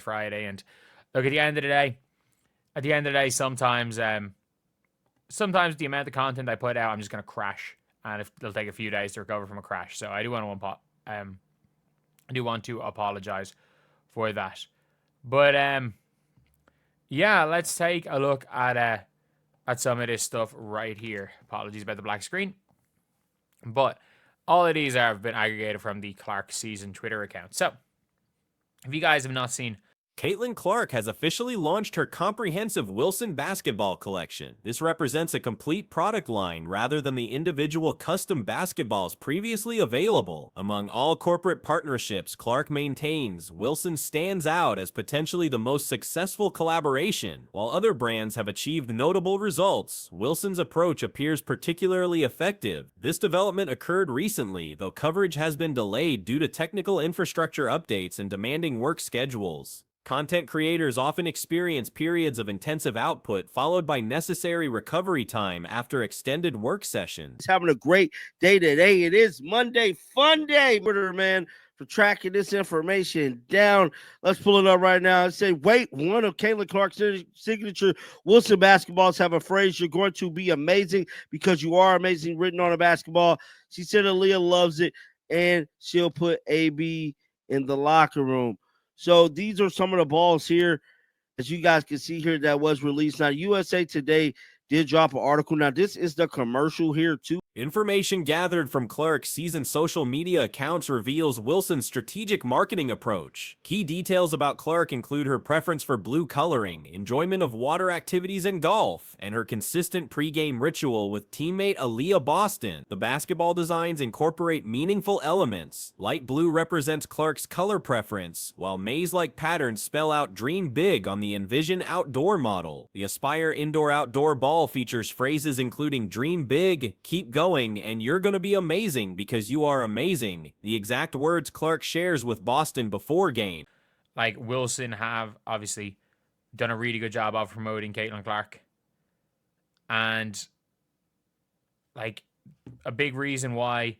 Friday. And look, at the end of the day, sometimes the amount of content I put out, I'm just gonna crash, and it'll take a few days to recover from a crash. So I do want to apologize for that. But yeah, let's take a look at some of this stuff right here. Apologies about the black screen, but all of these have been aggregated from the Clark Season Twitter account. So if you guys have not seen, Caitlin Clark has officially launched her comprehensive Wilson basketball collection. This represents a complete product line rather than the individual custom basketballs previously available. Among all corporate partnerships Clark maintains, Wilson stands out as potentially the most successful collaboration. While other brands have achieved notable results, Wilson's approach appears particularly effective. This development occurred recently, though coverage has been delayed due to technical infrastructure updates and demanding work schedules. Content creators often experience periods of intensive output followed by necessary recovery time after extended work sessions. It's having a great day today. It is Monday Fun Day, man, for tracking this information down. Let's pull it up right now and say, wait, one of Caitlin Clark's signature Wilson basketballs have a phrase, "You're going to be amazing because you are amazing," written on a basketball. She said Aaliyah loves it, and she'll put AB in the locker room. So these are some of the balls here, as you guys can see here, that was released. Now, USA Today did drop an article. Now, this is the commercial here, too. Information gathered from Clark's season social media accounts reveals Wilson's strategic marketing approach. Key details about Clark include her preference for blue coloring, enjoyment of water activities and golf, and her consistent pregame ritual with teammate Aaliyah Boston. The basketball designs incorporate meaningful elements. Light blue represents Clark's color preference, while maze-like patterns spell out "Dream Big" on the Envision outdoor model. The Aspire indoor-outdoor ball features phrases including "Dream Big," "Keep Going," and "You're gonna be amazing because you are amazing," the exact words Clark shares with Boston before game. like, Wilson have obviously done a really good job of promoting Caitlin Clark. And like, a big reason why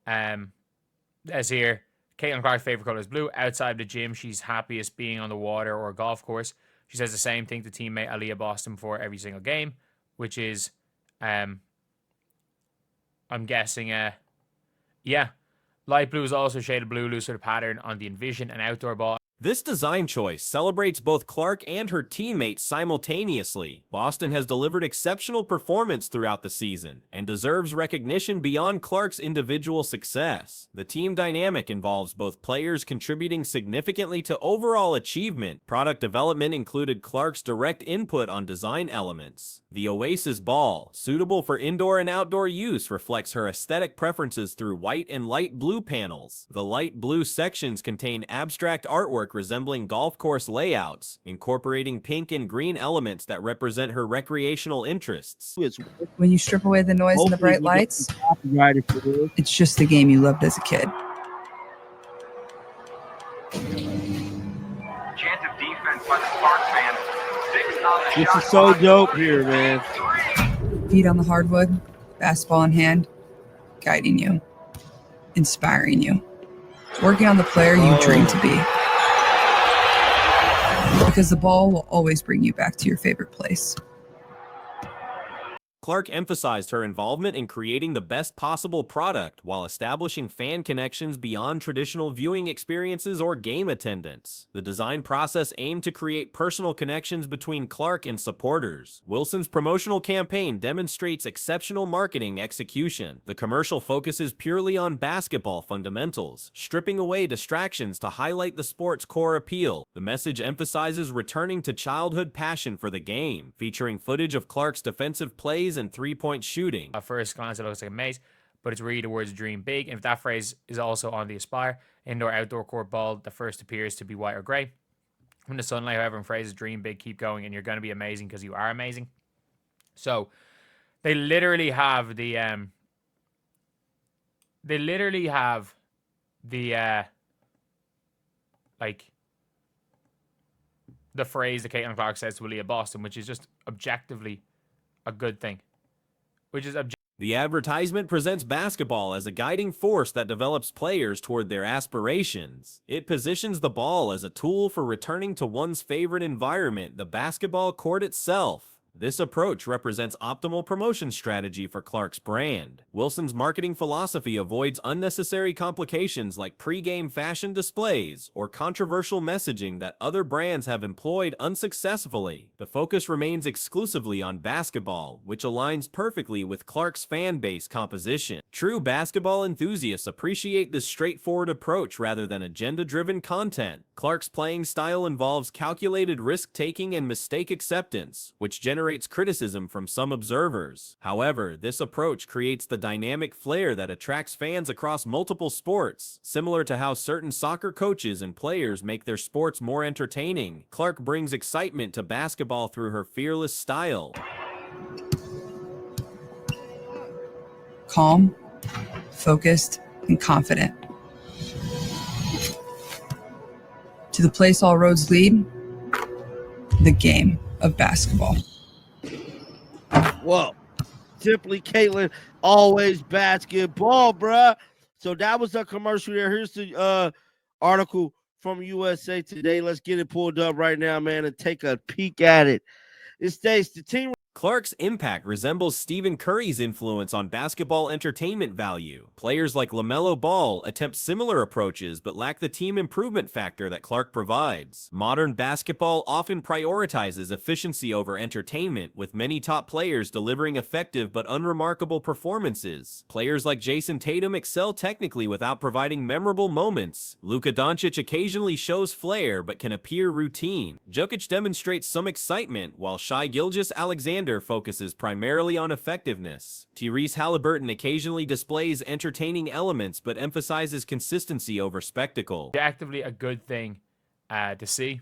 as here, Caitlin Clark's favorite color is blue. Outside the gym, she's happiest being on the water or a golf course. She says the same thing to teammate Aaliyah Boston before every single game, which is I'm guessing, yeah. Light blue is also a shade of blue, looser pattern on the Envision and outdoor ball. This design choice celebrates both Clark and her teammates simultaneously. Boston has delivered exceptional performance throughout the season and deserves recognition beyond Clark's individual success. The team dynamic involves both players contributing significantly to overall achievement. Product development included Clark's direct input on design elements. The Oasis ball, suitable for indoor and outdoor use, reflects her aesthetic preferences through white and light blue panels. The light blue sections contain abstract artwork resembling golf course layouts, incorporating pink and green elements that represent her recreational interests. When you strip away the noise and the bright lights, it's just the game you loved as a kid. Chance of defense by the Sparks fans. 6 on the This shot is so clock. dope here, man. Feet on the hardwood, basketball in hand, guiding you, inspiring you, working on the player you dream to be. Because the ball will always bring you back to your favorite place. Clark emphasized her involvement in creating the best possible product while establishing fan connections beyond traditional viewing experiences or game attendance. The design process aimed to create personal connections between Clark and supporters. Wilson's promotional campaign demonstrates exceptional marketing execution. The commercial focuses purely on basketball fundamentals, stripping away distractions to highlight the sport's core appeal. The message emphasizes returning to childhood passion for the game, featuring footage of Clark's defensive plays and three-point shooting. At first glance, it looks like a maze, but it's really the words "dream big." And if that phrase is also on the Aspire indoor-outdoor court ball, the first appears to be white or gray. When the sunlight, however, in phrases "dream big, keep going, and you're going to be amazing because you are amazing." So they literally have the like the phrase that Caitlin Clark says to Aaliyah Boston, which is just objectively a good thing. Which is The advertisement presents basketball as a guiding force that develops players toward their aspirations. It positions the ball as a tool for returning to one's favorite environment, the basketball court itself. This approach represents optimal promotion strategy for Clark's brand. Wilson's marketing philosophy avoids unnecessary complications like pre-game fashion displays or controversial messaging that other brands have employed unsuccessfully. The focus remains exclusively on basketball, which aligns perfectly with Clark's fan base composition. True basketball enthusiasts appreciate this straightforward approach rather than agenda-driven content. Clark's playing style involves calculated risk-taking and mistake acceptance, which generates criticism from some observers. However, this approach creates the dynamic flair that attracts fans across multiple sports. Similar to how certain soccer coaches and players make their sports more entertaining, Clark brings excitement to basketball through her fearless style. Calm, focused, and confident. To the place all roads lead, the game of basketball. Whoa. Simply Caitlin, always basketball, bruh. So that was the commercial there. Here's the article from USA Today. Let's get it pulled up right now, man, and take a peek at it. It states the team. Clark's impact resembles Stephen Curry's influence on basketball entertainment value. Players like LaMelo Ball attempt similar approaches but lack the team improvement factor that Clark provides. Modern basketball often prioritizes efficiency over entertainment, with many top players delivering effective but unremarkable performances. Players like Jason Tatum excel technically without providing memorable moments. Luka Doncic occasionally shows flair but can appear routine. Jokic demonstrates some excitement, while Shai Gilgeous-Alexander focuses primarily on effectiveness. Tyrese Halliburton occasionally displays entertaining elements but emphasizes consistency over spectacle. Objectively a good thing to see.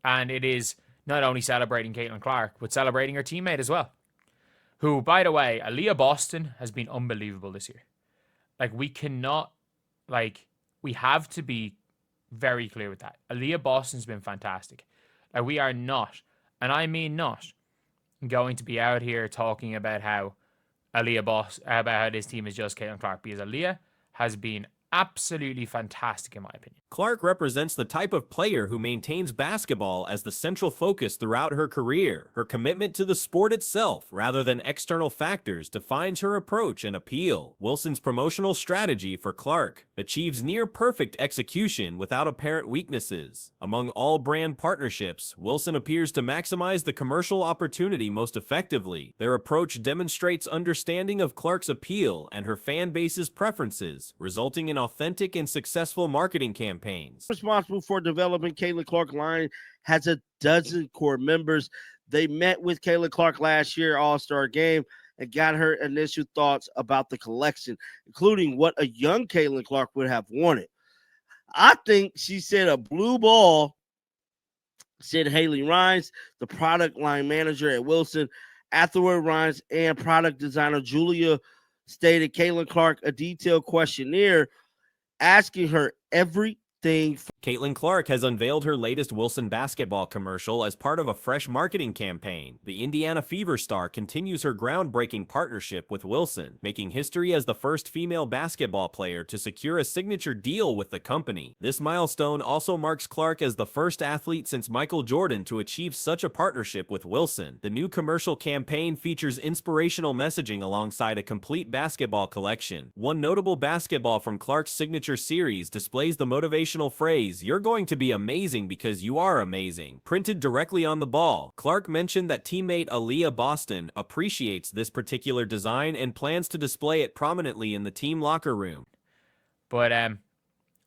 And it is not only celebrating Caitlin Clark, but celebrating her teammate as well. Who, by the way, Aaliyah Boston has been unbelievable this year. Like, we have to be very clear with that. Aaliyah Boston's been fantastic. Like, we are not, and I mean not, going to be out here talking about how about how this team is just Caitlin Clark, because Aaliyah has been absolutely fantastic in my opinion. Clark represents the type of player who maintains basketball as the central focus throughout her career. Her commitment to the sport itself, rather than external factors, defines her approach and appeal. Wilson's promotional strategy for Clark achieves near-perfect execution without apparent weaknesses. Among all brand partnerships, Wilson appears to maximize the commercial opportunity most effectively. Their approach demonstrates understanding of Clark's appeal and her fan base's preferences, resulting in authentic and successful marketing campaigns. Responsible for developing Caitlin Clark line has a dozen core members. They met with Caitlin Clark last year All-Star game and got her initial thoughts about the collection, including what a young Caitlin Clark would have wanted. I think she said a blue ball, said Haley Rhines, the product line manager at Wilson. Afterward, Rhines and product designer Julia stated Caitlin Clark a detailed questionnaire asking her everything. Caitlin Clark has unveiled her latest Wilson basketball commercial as part of a fresh marketing campaign. The Indiana Fever star continues her groundbreaking partnership with Wilson, making history as the first female basketball player to secure a signature deal with the company. This milestone also marks Clark as the first athlete since Michael Jordan to achieve such a partnership with Wilson. The new commercial campaign features inspirational messaging alongside a complete basketball collection. One notable basketball from Clark's signature series displays the motivational phrase, "You're going to be amazing because you are amazing," printed directly on the ball. Clark mentioned that teammate Aaliyah Boston appreciates this particular design and plans to display it prominently in the team locker room. But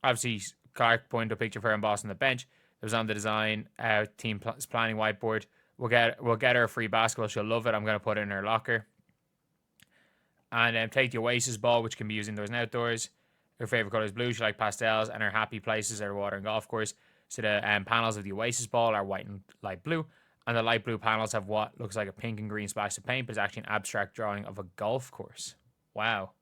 obviously, Clark pointed a picture of her and Boston on the bench. It was on the design team planning whiteboard. We'll get her a free basketball. She'll love it. I'm going to put it in her locker. And take the Oasis ball, which can be used indoors and outdoors. Her favorite color is blue. She likes pastels, and her happy places are water and golf course. So the panels of the Oasis ball are white and light blue, and the light blue panels have what looks like a pink and green splash of paint, but it's actually an abstract drawing of a golf course. Wow.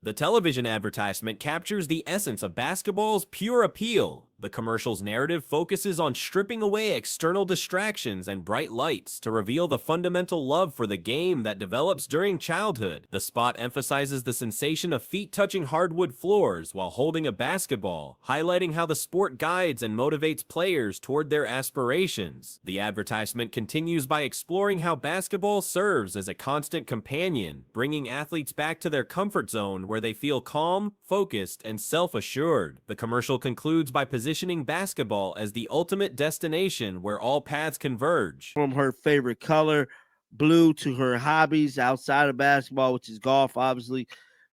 The television advertisement captures the essence of basketball's pure appeal. The commercial's narrative focuses on stripping away external distractions and bright lights to reveal the fundamental love for the game that develops during childhood. The spot emphasizes the sensation of feet touching hardwood floors while holding a basketball, highlighting how the sport guides and motivates players toward their aspirations. The advertisement continues by exploring how basketball serves as a constant companion, bringing athletes back to their comfort zone where they feel calm, focused, and self-assured. The commercial concludes by positioning basketball as the ultimate destination where all paths converge. From her favorite color, blue, to her hobbies outside of basketball, which is golf, obviously,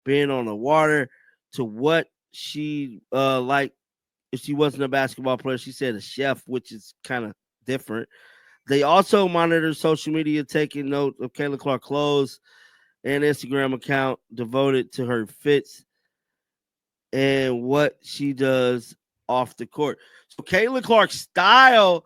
being on the water, to what she like if she wasn't a basketball player. She said a chef, which is kind of different. They also monitor social media, taking note of Caitlin Clark clothes and Instagram account devoted to her fits and what she does off the court. So Caitlin Clark's style,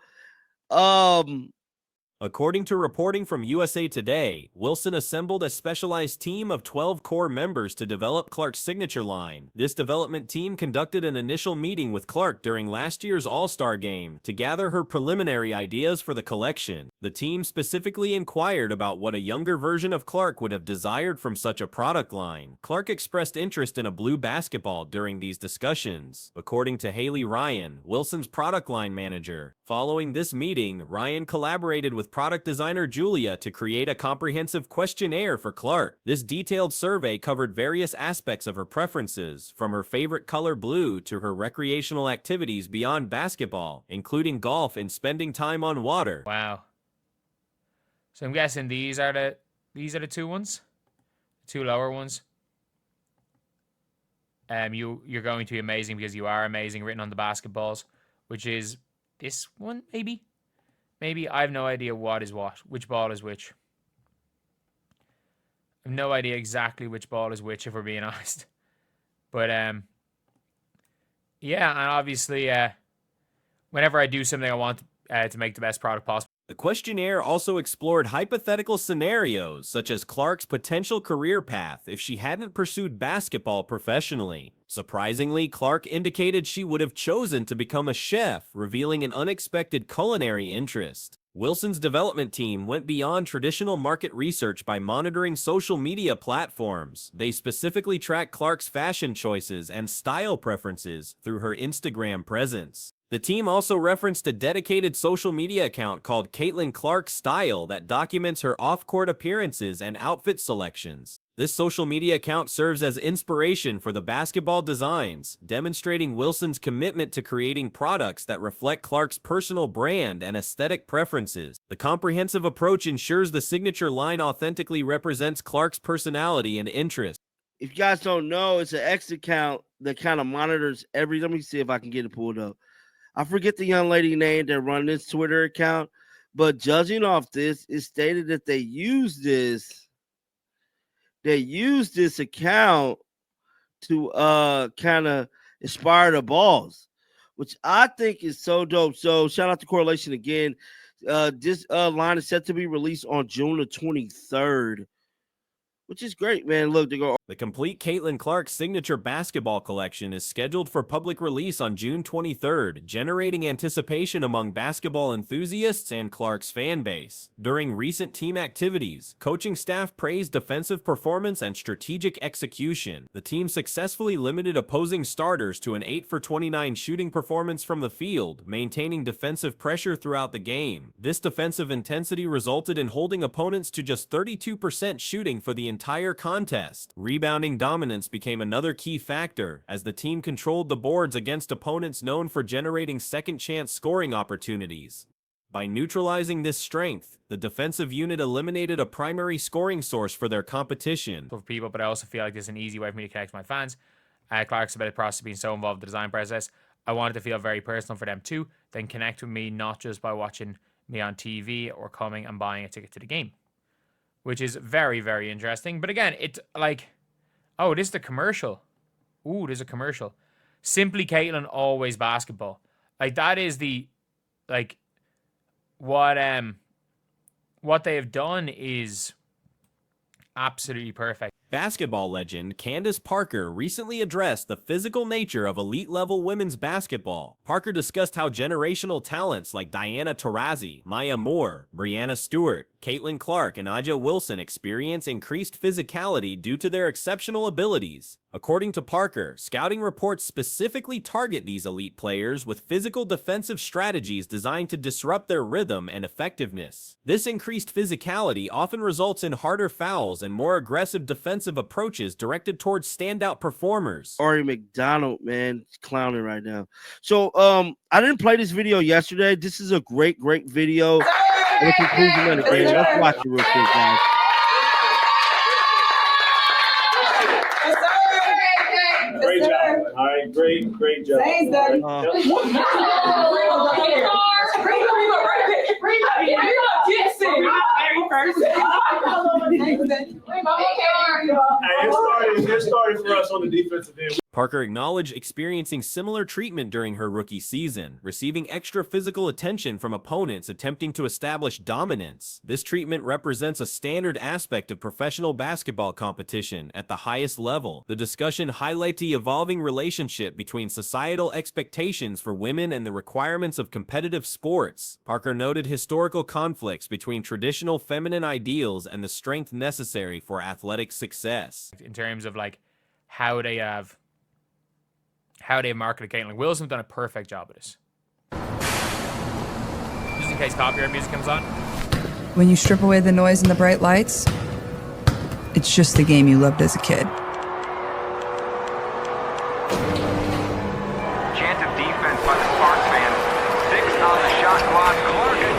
According to reporting from USA Today, Wilson assembled a specialized team of 12 core members to develop Clark's signature line. This development team conducted an initial meeting with Clark during last year's All-Star Game to gather her preliminary ideas for the collection. The team specifically inquired about what a younger version of Clark would have desired from such a product line. Clark expressed interest in a blue basketball during these discussions, according to Haley Ryan, Wilson's product line manager. Following this meeting, Ryan collaborated with product designer Julia to create a comprehensive questionnaire for Clark. This detailed survey covered various aspects of her preferences, from her favorite color blue to her recreational activities beyond basketball, including golf and spending time on water. Wow. So I'm guessing these are the two ones, two lower ones. You're going to be amazing because you are amazing, written on the basketballs, which is this one, maybe. Maybe I have no idea what is what, which ball is which. I have no idea exactly which ball is which, if we're being honest. But yeah, and obviously, whenever I do something, I want to make the best product possible. The questionnaire also explored hypothetical scenarios, such as Clark's potential career path if she hadn't pursued basketball professionally. Surprisingly, Clark indicated she would have chosen to become a chef, revealing an unexpected culinary interest. Wilson's development team went beyond traditional market research by monitoring social media platforms. They specifically tracked Clark's fashion choices and style preferences through her Instagram presence. The team also referenced a dedicated social media account called Caitlin Clark Style that documents her off-court appearances and outfit selections. This social media account serves as inspiration for the basketball designs, demonstrating Wilson's commitment to creating products that reflect Clark's personal brand and aesthetic preferences. The comprehensive approach ensures the signature line authentically represents Clark's personality and interests. If you guys don't know, it's an X account that kind of monitors every. Let me see if I can get it pulled up. I forget the young lady name that run this Twitter account, but judging off this, it stated that they use this account to kind of inspire the balls, which I think is so dope. So shout out to Correlation again. This line is set to be released on June the 23rd, which is great, man. Look, they go. The complete Caitlin Clark signature basketball collection is scheduled for public release on June 23rd, generating anticipation among basketball enthusiasts and Clark's fan base. During recent team activities, coaching staff praised defensive performance and strategic execution. The team successfully limited opposing starters to an 8 for 29 shooting performance from the field, maintaining defensive pressure throughout the game. This defensive intensity resulted in holding opponents to just 32% shooting for the entire contest. Rebounding dominance became another key factor, as the team controlled the boards against opponents known for generating second-chance scoring opportunities. By neutralizing this strength, the defensive unit eliminated a primary scoring source for their competition. For people, but I also feel like this is an easy way for me to connect to my fans. Clark's about the process of being so involved in the design process. I wanted to feel very personal for them too, then connect with me not just by watching me on TV or coming and buying a ticket to the game, which is very, very interesting. But again, it's like, oh, this is the commercial. Ooh, there's a commercial. Simply Caitlin, always basketball. Like, that is the, like, what they have done is Absolutely perfect. Basketball legend Candace Parker recently addressed the physical nature of elite-level women's basketball. Parker discussed how generational talents like Diana Taurasi, Maya Moore, Brianna Stewart, Caitlin Clark, and Aja Wilson experience increased physicality due to their exceptional abilities. According to Parker, scouting reports specifically target these elite players with physical defensive strategies designed to disrupt their rhythm and effectiveness. This increased physicality often results in harder fouls and more aggressive defensive approaches directed towards standout performers. Ari McDonald, man, clowning right now. So, I didn't play this video yesterday. This is a great video. And the conclusion of the game. Let's watch it real quick, guys. Great job. All right, great job. Thanks, Daddy. It started for us on the defensive end. Parker acknowledged experiencing similar treatment during her rookie season, receiving extra physical attention from opponents attempting to establish dominance. This treatment represents a standard aspect of professional basketball competition at the highest level. The discussion highlights the evolving relationship between societal expectations for women and the requirements of competitive sports. Parker noted historical conflicts between traditional feminine ideals and the strength necessary for athletic success. In terms of like how they marketed Caitlin. Wilson's done a perfect job of this. Just in case copyright music comes on. When you strip away the noise and the bright lights, it's just the game you loved as a kid. Chance of defense by the Sparks fans. 6 on the shot clock. Clark, a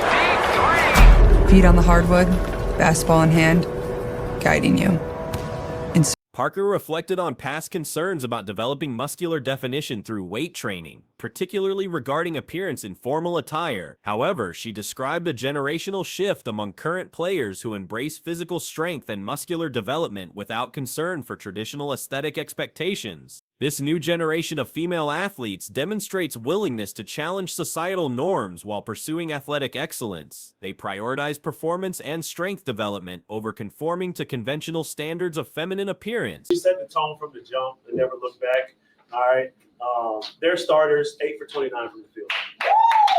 deep 3. Feet on the hardwood, basketball in hand, guiding you. Parker reflected on past concerns about developing muscular definition through weight training, particularly regarding appearance in formal attire. However, she described a generational shift among current players who embrace physical strength and muscular development without concern for traditional aesthetic expectations. This new generation of female athletes demonstrates willingness to challenge societal norms while pursuing athletic excellence. They prioritize performance and strength development over conforming to conventional standards of feminine appearance. We set the tone from the jump and never look back. All right. Their starters, 8 for 29 from the field.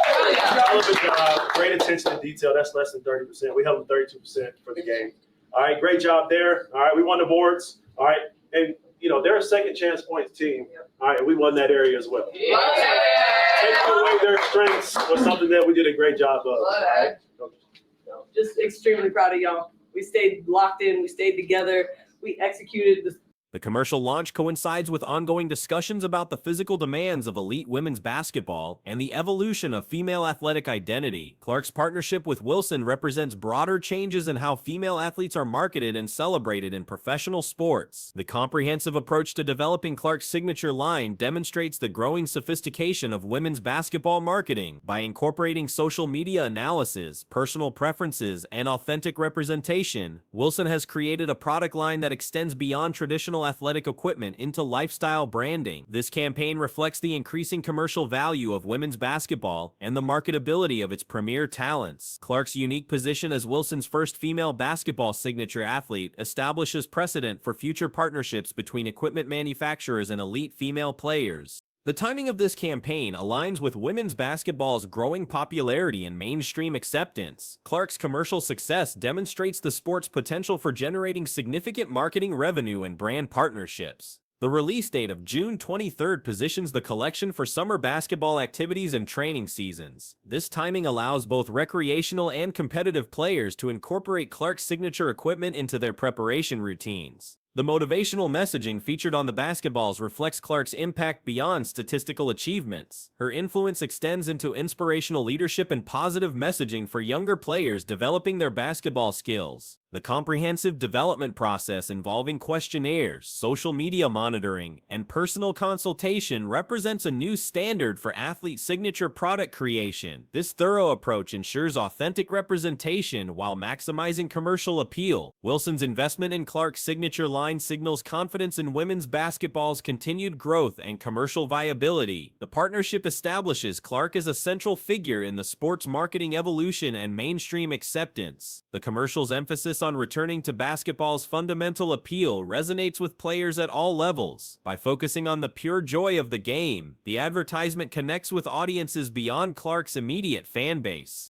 Hell of a job. Great attention to detail. That's less than 30%. We held them 32% for the game. All right. Great job there. All right. We won the boards. All right. And you know, they're a second chance points team. All right, we won that area as well. Taking away their strengths was something that we did a great job of. All right? Just extremely proud of y'all. We stayed locked in. We stayed together. We executed the The commercial launch coincides with ongoing discussions about the physical demands of elite women's basketball and the evolution of female athletic identity. Clark's partnership with Wilson represents broader changes in how female athletes are marketed and celebrated in professional sports. The comprehensive approach to developing Clark's signature line demonstrates the growing sophistication of women's basketball marketing. By incorporating social media analysis, personal preferences, and authentic representation, Wilson has created a product line that extends beyond traditional athletic equipment into lifestyle branding. This campaign reflects the increasing commercial value of women's basketball and the marketability of its premier talents. Clark's unique position as Wilson's first female basketball signature athlete establishes precedent for future partnerships between equipment manufacturers and elite female players. The timing of this campaign aligns with women's basketball's growing popularity and mainstream acceptance. Clark's commercial success demonstrates the sport's potential for generating significant marketing revenue and brand partnerships. The release date of June 23rd positions the collection for summer basketball activities and training seasons. This timing allows both recreational and competitive players to incorporate Clark's signature equipment into their preparation routines. The motivational messaging featured on the basketballs reflects Clark's impact beyond statistical achievements. Her influence extends into inspirational leadership and positive messaging for younger players developing their basketball skills. The comprehensive development process involving questionnaires, social media monitoring, and personal consultation represents a new standard for athlete signature product creation. This thorough approach ensures authentic representation while maximizing commercial appeal. Wilson's investment in Clark's signature line signals confidence in women's basketball's continued growth and commercial viability. The partnership establishes Clark as a central figure in the sport's marketing evolution and mainstream acceptance. The commercial's emphasis emphasis on returning to basketball's fundamental appeal resonates with players at all levels. By focusing on the pure joy of the game, the advertisement connects with audiences beyond Clark's immediate fan base.